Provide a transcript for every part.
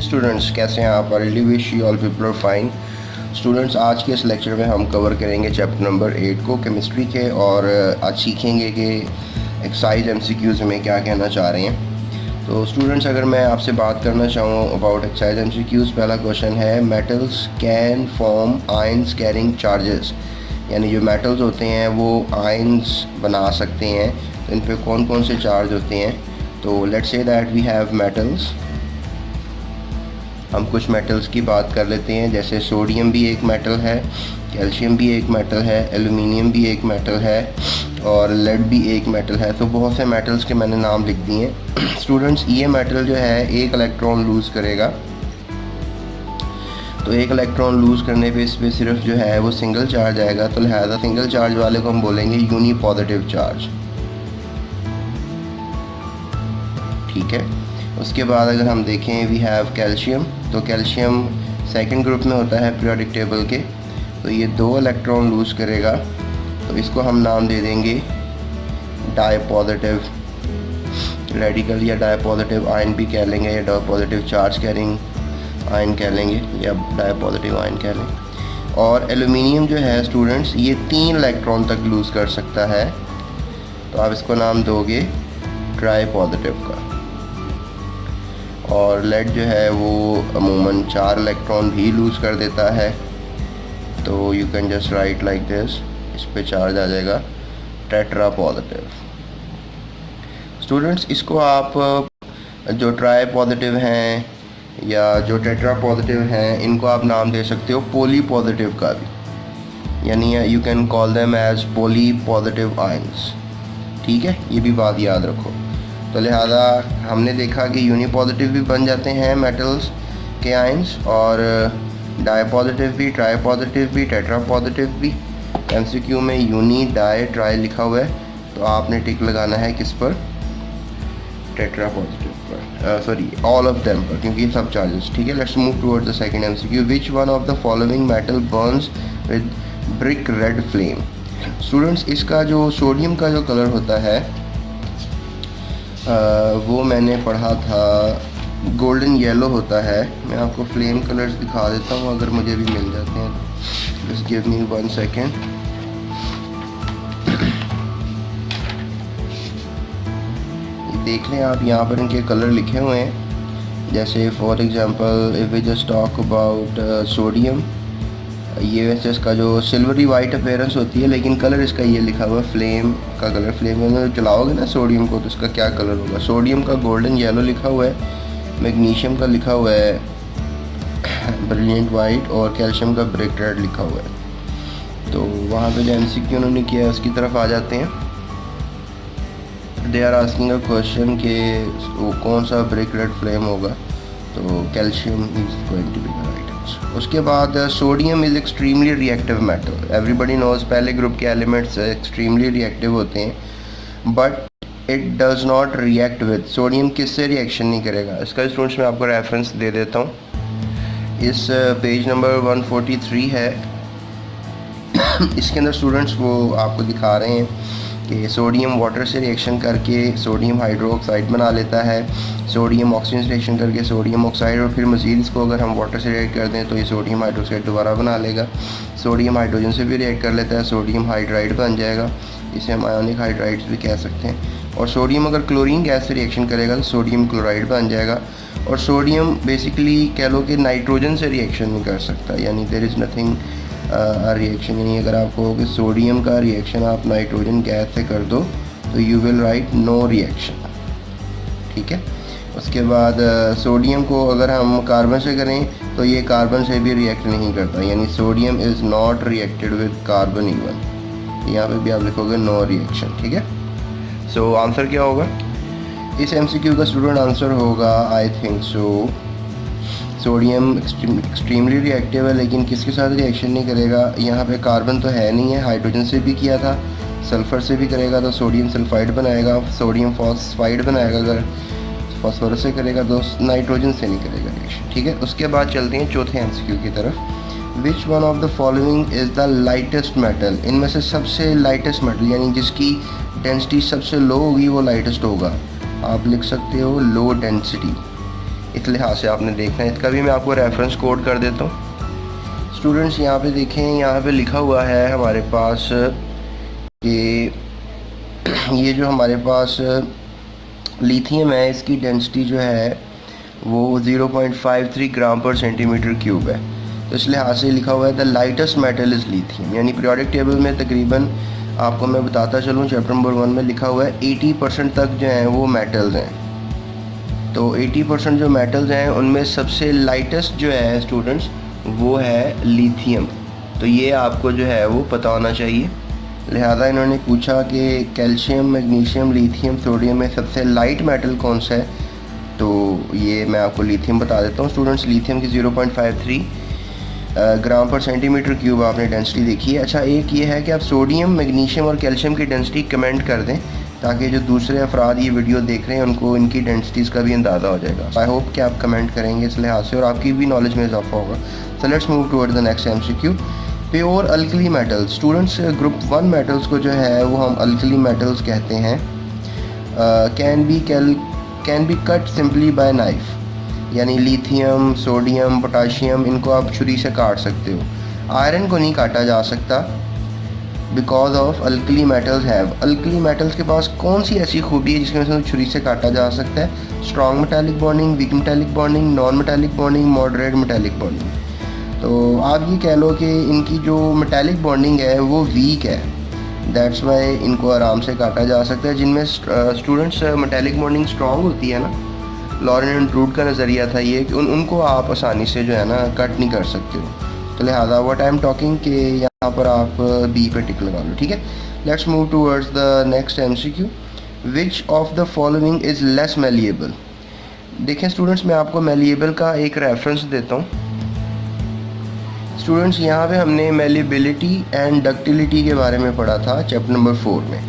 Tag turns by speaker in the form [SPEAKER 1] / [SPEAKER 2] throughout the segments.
[SPEAKER 1] Students, कैसे हैं आप? I really wish you all people are fine. Students, आज के इस लेक्चर में हम कवर करेंगे चैप्टर नंबर 8 को, केमिस्ट्री के, और आज सीखेंगे कि एक्सरसाइज एमसीक्यूज़ में क्या कहना चाह रहे हैं। तो स्टूडेंट्स, अगर मैं आपसे बात करना चाहूँ अबाउट एक्सरसाइज एमसीक्यूज़, पहला क्वेश्चन है metals can form ions carrying charges, यानी जो मेटल्स होते हैं वो आयंस बना सकते हैं, तो इन पे कौन कौन से चार्ज होते हैं। तो let's say that we have metals. हम कुछ मेटल्स की बात कर लेते हैं, जैसे सोडियम भी एक मेटल है, कैल्शियम भी एक मेटल है, एल्युमिनियम भी एक मेटल है, और लेड भी एक मेटल है। तो बहुत से मेटल्स के मैंने नाम लिख दिए हैं। स्टूडेंट्स, ये मेटल जो है एक इलेक्ट्रॉन लूज़ करेगा, तो एक इलेक्ट्रॉन लूज़ करने पे इस पर सिर्फ जो है वो सिंगल चार्ज आएगा, तो लिहाजा सिंगल चार्ज वाले को हम बोलेंगे यूनी पॉजिटिव चार्ज। ठीक है। उसके बाद अगर हम देखें वी हैव कैल्शियम, तो कैल्शियम सेकंड ग्रुप में होता है पीरियोडिक टेबल के, तो ये 2 इलेक्ट्रॉन लूज़ करेगा, तो इसको हम नाम दे देंगे डाई पॉजिटिव रेडिकल, या डाई पॉजिटिव आयन भी कह लेंगे, या di positive charge carrying ion कह लेंगे, या डाई पॉजिटिव आयन कह लेंगे। और एल्युमिनियम जो है स्टूडेंट्स, ये 3 इलेक्ट्रॉन तक लूज़ कर सकता है, तो आप इसको नाम दोगे ट्राई पॉजिटिव का। और लेड जो है वो अमूमन 4 इलेक्ट्रॉन भी लूज़ कर देता है, तो you can just right like this, इस पे चार्ज आ जाएगा टेट्रा पॉजिटिव। स्टूडेंट्स, इसको आप जो ट्राई पॉजिटिव हैं या जो टेट्रा पॉजिटिव हैं, इनको आप नाम दे सकते हो पोली पॉजिटिव का भी, यानी you can call them as poly positive ions. ठीक है, ये भी बात याद रखो। तो लिहाजा हमने देखा कि यूनी पॉजिटिव भी बन जाते हैं मेटल्स के आयंस, और डाई पॉजिटिव भी, ट्राई पॉजिटिव भी, टेट्रा पॉजिटिव भी। एमसीक्यू में यूनी, डाई, ट्राई लिखा हुआ है, तो आपने टिक लगाना है किस पर? टेट्रा पॉजिटिव पर, सॉरी ऑल ऑफ देम पर, क्योंकि सब चार्जेस। ठीक है, let's move towards the second MCQ. Which one of the following metal Burns with brick red flame? Students, इसका जो सोडियम का जो कलर होता है वो मैंने पढ़ा था गोल्डन येलो होता है। मैं आपको फ्लेम कलर्स दिखा देता हूँ अगर मुझे भी मिल जाते हैं। Just give me 1 second. देख लें आप, यहाँ पर इनके कलर लिखे हुए हैं। जैसे for example if we just talk about sodium, ये वैसे इसका जो सिल्वरी वाइट अपीयरेंस होती है, लेकिन कलर इसका ये लिखा हुआ है फ्लेम का कलर। फ्लेम में जलाओगे ना सोडियम को, तो इसका क्या कलर होगा? सोडियम का गोल्डन येलो लिखा हुआ है, मैग्नीशियम का लिखा हुआ है ब्रिलियंट वाइट, और कैल्शियम का ब्रिक रेड लिखा हुआ है। तो वहाँ पे जो एमसीक्यू उन्होंने किया है उसकी तरफ आ जाते हैं। They are asking a question कि वो कौन सा ब्रिक रेड फ्लेम होगा, तो calcium is going to be the right answer. उसके बाद sodium is extremely reactive metal. Everybody knows पहले ग्रुप के एलिमेंट्स एक्सट्रीमली रिएक्टिव होते हैं, but it does not react with. Sodium किससे रिएक्शन नहीं करेगा? इसका स्टूडेंट्स मैं आपको रेफरेंस दे देता हूँ। इस पेज नंबर 143 है। इसके अंदर स्टूडेंट्स वो आपको दिखा रहे हैं कि सोडियम वाटर से रिएक्शन करके सोडियम हाइड्रोक्साइड बना लेता है, सोडियम ऑक्सीजन से रिएक्शन करके सोडियम ऑक्साइड, और फिर मज़ीद इसको अगर हम वाटर से रिएक्ट कर दें तो ये सोडियम हाइड्रोक्साइड दोबारा बना लेगा। सोडियम हाइड्रोजन से भी रिएक्ट कर लेता है, सोडियम हाइड्राइड बन जाएगा, इसे हम आयोनिक हाइड्राइड्स भी कह सकते हैं। और सोडियम अगर क्लोरीन गैस से रिएक्शन करेगा तो सोडियम क्लोराइड बन जाएगा। और सोडियम बेसिकली कह लो कि नाइट्रोजन से रिएक्शन नहीं कर सकता, यानी देयर इज़ नथिंग रिएक्शन। यानी अगर आप कहो कि सोडियम का रिएक्शन आप नाइट्रोजन गैस से कर दो तो you will write no reaction. ठीक है। उसके बाद सोडियम को अगर हम कार्बन से करें तो ये कार्बन से भी रिएक्ट नहीं करता, यानी sodium is not reacted with carbon even. यहाँ पे भी आप लिखोगे नो रिएक्शन। ठीक है। सो आंसर क्या होगा इस एमसीक्यू का? स्टूडेंट आंसर होगा I think so sodium extremely reactive है, लेकिन किसके साथ रिएक्शन नहीं करेगा? यहाँ पे कार्बन तो है नहीं है, हाइड्रोजन से भी किया था, सल्फ़र से भी करेगा तो सोडियम सल्फाइड बनाएगा, सोडियम फॉस्फाइड बनाएगा। अगर फॉस्फोरस से करेगा तो नाइट्रोजन से नहीं करेगा रिएक्शन। ठीक है। उसके बाद चलते हैं चौथे एमसीक्यू की तरफ। Which one of the following is the lightest metal? इनमें से सबसे लाइटेस्ट मेटल, यानी जिसकी डेंसिटी सबसे लो होगी वो लाइटेस्ट होगा। आप लिख सकते हो लो डेंसिटी, इस लिहाज से आपने देखना है। इसका भी मैं आपको रेफरेंस कोड कर देता हूँ। स्टूडेंट्स यहाँ पे देखें, यहाँ पे लिखा हुआ है हमारे पास कि ये जो हमारे पास लिथियम है, इसकी डेंसिटी जो है वो 0.53 ग्राम पर सेंटीमीटर क्यूब है। तो इस लिहाज से लिखा हुआ है the lightest metal is lithium, यानी पीरियोडिक टेबल में तकरीबन आपको मैं बताता चलूँ, चैप्टर नंबर 1 में लिखा हुआ है 80% तक जो हैं वो मेटल्स हैं। तो 80% जो मेटल्स हैं उनमें सबसे लाइटेस्ट जो है स्टूडेंट्स वो है लिथियम। तो ये आपको जो है वो पता होना चाहिए। लिहाजा इन्होंने पूछा कि कैल्शियम, मैग्नीशियम, लिथियम, सोडियम में सबसे लाइट मेटल कौन सा है, तो ये मैं आपको लिथियम बता देता हूँ स्टूडेंट्स। लिथियम की 0.53 ग्राम पर सेंटीमीटर क्यूब आपने डेंसिटी देखी है। अच्छा, एक ये है कि आप सोडियम, मैग्नीशियम और कैल्शियम की डेंसिटी कमेंट कर दें ताकि जो दूसरे अफराद ये वीडियो देख रहे हैं उनको इनकी डेंसिटीज़ का भी अंदाज़ा हो जाएगा। आई होप कि आप कमेंट करेंगे इस लिहाज से और आपकी भी नॉलेज में इजाफा होगा। So let's move toward the next MCQ। Pure alkali metals students, group 1 metals को जो है वो हम अल्कली मेटल्स कहते हैं। Can be cut simply by knife, यानी लिथियम, सोडियम, पोटाशियम, इनको आप छुरी से काट सकते हो। आयरन को नहीं काटा जा सकता because of alkali metals have. Alkali metals के पास कौन सी ऐसी खूबी है जिसकी वजह से छुरी से काटा जा सकता है? Strong metallic bonding, weak metallic bonding, non metallic bonding, moderate metallic bonding. तो आप ये कह लो कि इनकी जो मेटालिक बॉन्डिंग है वो वीक है, दैट्स वाई इनको आराम से काटा जा सकता है। जिनमें स्टूडेंट्स मेटालिक बॉन्डिंग स्ट्रॉन्ग होती है ना, लॉरेन एंड रूट का नज़रिया था ये कि उनको आप आसानी से जो है ना कट नहीं कर सकते हो। तो लिहाजा व्हाट आई एम टॉकिंग कि यहाँ पर आप बी पे टिक लगा लो, ठीक है। Let's move towards the next MCQ। Which of the following is less malleable. देखें स्टूडेंट्स, मैं आपको मेलिएबल का एक रेफरेंस देता हूँ। स्टूडेंट्स, यहाँ पे हमने मेलिबिलिटी एंड डक्टिलिटी के बारे में पढ़ा था चैप्टर नंबर 4 में।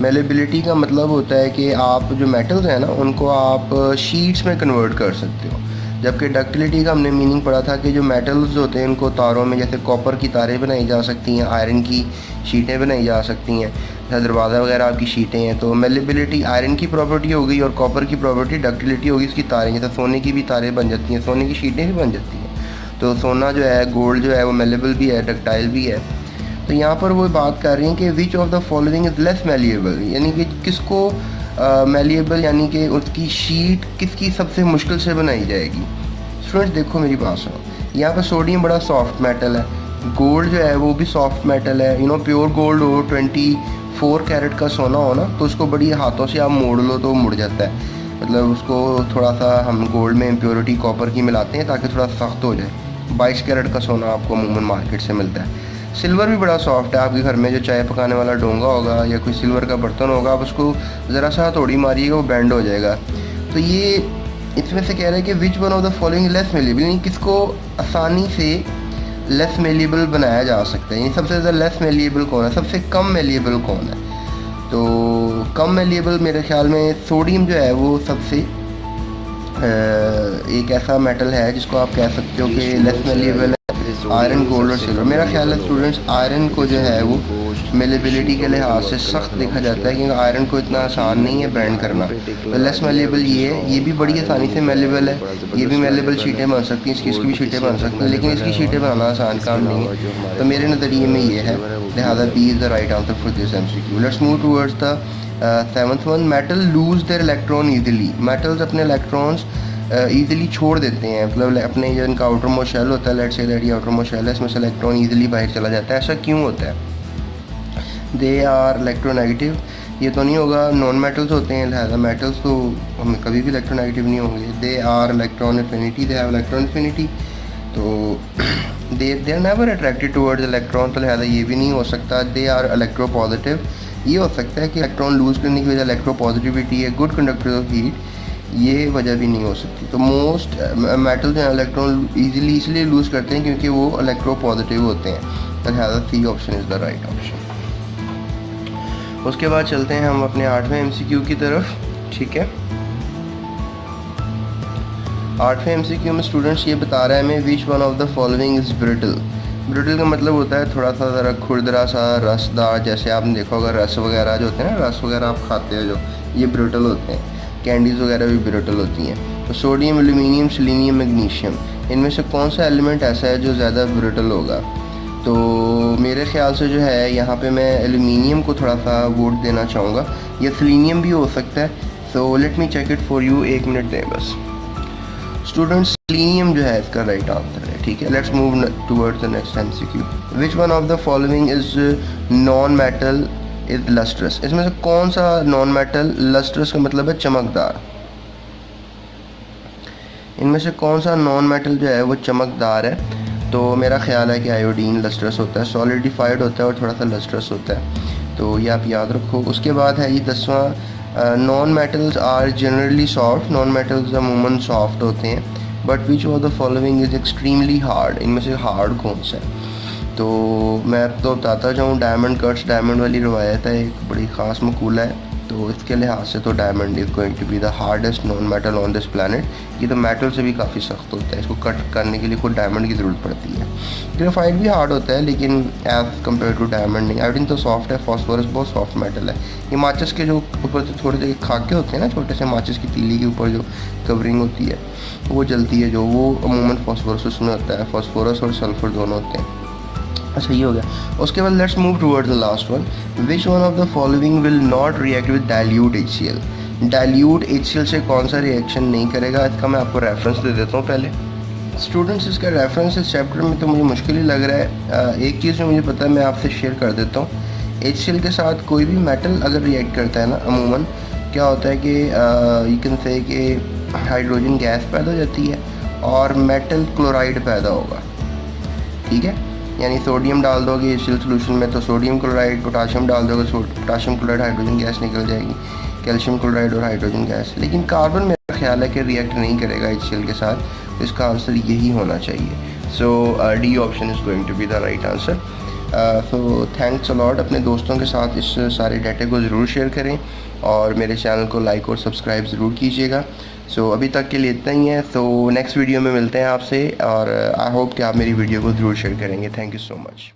[SPEAKER 1] मेलेबिलिटी का मतलब होता है कि आप जो मेटल्स हैं ना उनको आप शीट्स में कन्वर्ट कर सकते हो, जबकि डक्टिलिटी का हमने मीनिंग पढ़ा था कि जो मेटल्स होते हैं उनको तारों में, जैसे कॉपर की तारें बनाई जा सकती हैं, आयरन की शीटें बनाई जा सकती हैं, जैसे दरवाज़ा वगैरह आपकी शीटें हैं। तो मेलेबिलिटी आयरन की प्रॉपर्टी हो गई और कॉपर की प्रॉपर्टी डक्टिलिटी होगी इसकी तारें, जैसे सोने की भी तारें बन जाती हैं, सोने की शीटें भी बन जाती हैं। तो सोना जो है, गोल्ड जो है वो मेलेबल भी है, डक्टाइल भी है। तो यहाँ पर वो बात कर रही हैं कि विच of the following is less malleable, यानी कि किसको मेलिएबल यानी कि उसकी शीट किसकी सबसे मुश्किल से बनाई जाएगी। स्टूडेंट्स देखो मेरी बात सुनो, यहाँ पर सोडियम बड़ा सॉफ्ट मेटल है, गोल्ड जो है वो भी सॉफ्ट मेटल है। प्योर गोल्ड हो, 24 कैरेट का सोना हो ना, तो उसको बड़ी हाथों से आप मोड़ लो तो मुड़ जाता है। मतलब उसको थोड़ा सा हम गोल्ड में इम्प्योरिटी कॉपर की मिलाते हैं ताकि थोड़ा सख्त हो जाए। 22 कैरेट का सोना आपको अमूमन मार्केट से मिलता है। सिल्वर भी बड़ा सॉफ्ट है, आपके घर में जो चाय पकाने वाला डोंगा होगा या कोई सिल्वर का बर्तन होगा, आप उसको ज़रा सा थोड़ी मारिएगा वो बैंड हो जाएगा। तो ये इसमें से कह रहे हैं कि which one of the following less malleable, यानी किसको आसानी से लेस मेलिएबल बनाया जा सकता है, यानी सबसे ज़्यादा लेस मेलिएबल कौन है, सबसे कम मेलिएबल कौन है। तो कम मेलिएबल मेरे ख्याल में सोडियम जो है वो सबसे एक ऐसा मेटल है जिसको आप कह सकते हो कि लेस मेलिएबल है। आयरन, गोल्ड और सिल्वर, मेरा ख्याल है स्टूडेंट्स आयरन को जो है वो मेलेबिलिटी के लिहाज से सख्त देखा जाता है, क्योंकि आयरन को इतना आसान नहीं है बैंड करना। तो लेस मेलेबल ये है, ये भी बड़ी आसानी से मेलेबल है, ये भी मेलेबल शीटें बन सकती हैं, इसकी भी शीटें बन सकती हैं, लेकिन इसकी शीटें बनाना आसान काम नहीं है। तो मेरे नज़रिए में ये है, लिहाजा B is the right answer for this MCQ। Let's move towards the 7th one. Metal lose their electron easily. Metals अपने इलेक्ट्रॉन्स ईज़िली छोड़ देते हैं, मतलब अपने जो इनका आउटर मोस्ट शेल होता है, लेट्स से दैट ये आउटर मोस्ट शेल है, इसमें से इलेक्ट्रॉन ईज़िली बाहर चला जाता है। ऐसा क्यों होता है? They are electronegative. ये तो नहीं होगा, नॉन मेटल्स होते हैं, लिहाजा मेटल्स तो हमें कभी भी इलेक्ट्रोनेगेटिव नहीं होंगे। They are electron affinity, they have electron affinity, तो they are never attracted towards electron, तो लिहाजा ये भी नहीं हो सकता। दे आर इलेक्ट्रो पॉजिटिव, ये हो सकता है कि इलेक्ट्रॉन लूज करने की वजह इलेक्ट्रो पॉजिटिविटी है, गुड कंडक्टर ऑफ हीट, ये वजह भी नहीं हो सकती। तो मोस्ट मेटल जो है इलेक्ट्रॉन ईजिली इसलिए लूज़ करते हैं क्योंकि वो इलेक्ट्रो पॉजिटिव होते हैं, तो लिहाजा C option is the right option. उसके बाद चलते हैं हम अपने 8वें MCQ की तरफ, ठीक है। 8वें MCQ में स्टूडेंट्स ये बता रहा है हमें which one of the following is brittle. Brittle का मतलब होता है थोड़ा सा ज़रा खुरदरा सा, रसदार, जैसे आपने देखा होगा रस वगैरह जो होते हैं ना, रस वगैरह आप खाते हो जो, ये ब्रिटल होते हैं। कैंडीज़ वगैरह भी ब्रिटल होती हैं। तो सोडियम, एल्यूमिनियम, सेलेनियम, मैग्नीशियम, इनमें से कौन सा एलिमेंट ऐसा है जो ज़्यादा ब्रिटल होगा? तो मेरे ख़्याल से जो है यहाँ पे मैं एल्यूमिनियम को थोड़ा सा वोट देना चाहूँगा, या सेलेनियम भी हो सकता है। So let me check it for you, 1 minute दें बस। स्टूडेंट्स, सेलेनियम जो है इसका राइट आंसर है। ठीक है, let's move towards the next MCQ. Which one of the following is non metal is lustrous? इसमें से कौन सा नॉन मेटल, लस्ट्रस का मतलब है चमकदार, इनमें से कौन सा नॉन मेटल जो है वो चमकदार है? तो मेरा ख्याल है कि आयोडीन लस्ट्रस होता है, सॉलिडिफाइड होता है और थोड़ा सा लस्ट्रस होता है, तो ये आप याद रखो। उसके बाद है ये 10वां, non metals are generally soft, non metals अमूमन सॉफ्ट होते हैं, but which of the following is extremely hard? इनमें से हार्ड कौन सा है? तो मैं तो बताता जाऊँ, डायमंड कट्स, डायमंड वाली रवायत है, एक बड़ी ख़ास मकूला है, तो इसके लिहाज से तो diamond is going to be the hardest non metal on this planet. ये तो मेटल से भी काफ़ी सख्त होता है, इसको कट करने के लिए कोई डायमंड की ज़रूरत पड़ती है। ग्रेफाइट भी हार्ड होता है लेकिन एज़ कम्पेयर टू डायमंड नहीं। आयोडीन तो सॉफ्ट है, फॉस्फोरस बहुत सॉफ्ट मेटल है। ये माचिस के जो ऊपर से थोड़े से खाके होते हैं ना, छोटे से माचिस की तीली के ऊपर जो कवरिंग होती है वो जलती है, जो वो अमूमन फॉस्फोरस उसमें होता है, फॉस्फोरस और सल्फर दोनों होते हैं। अच्छा, ये हो गया। उसके बाद let's move towards the last one. Which one of the following will not react with dilute HCl? Dilute HCl से कौन सा रिएक्शन नहीं करेगा? इसका मैं आपको रेफरेंस दे देता हूँ पहले। स्टूडेंट्स, इसका रेफरेंस इस चैप्टर में तो मुझे मुश्किल ही लग रहा है। एक चीज़ जो मुझे पता है मैं आपसे शेयर कर देता हूँ। HCl के साथ कोई भी मेटल अगर रिएक्ट करता है ना, अमूमन क्या होता है कि यू कैन से कि हाइड्रोजन गैस पैदा हो जाती है और मेटल क्लोराइड पैदा होगा। ठीक है, यानी सोडियम डाल दोगे HCl सोल्यूशन में तो सोडियम क्लोराइड, पोटाशियम डाल दोगे तो पोटाशियम क्लोराइड, हाइड्रोजन गैस निकल जाएगी, कैल्शियम क्लोराइड और हाइड्रोजन गैस। लेकिन कार्बन मेरा ख्याल है कि रिएक्ट नहीं करेगा HCl के साथ, तो इसका आंसर यही होना चाहिए। So D option is going to be the right answer. So thanks a lot. अपने दोस्तों के साथ इस सारे डाटा को ज़रूर शेयर करें और मेरे चैनल को लाइक और सब्सक्राइब ज़रूर कीजिएगा। सो अभी तक के लिए इतना ही है। तो नेक्स्ट वीडियो में मिलते हैं आपसे और आई होप कि आप मेरी वीडियो को ज़रूर शेयर करेंगे। Thank you so much.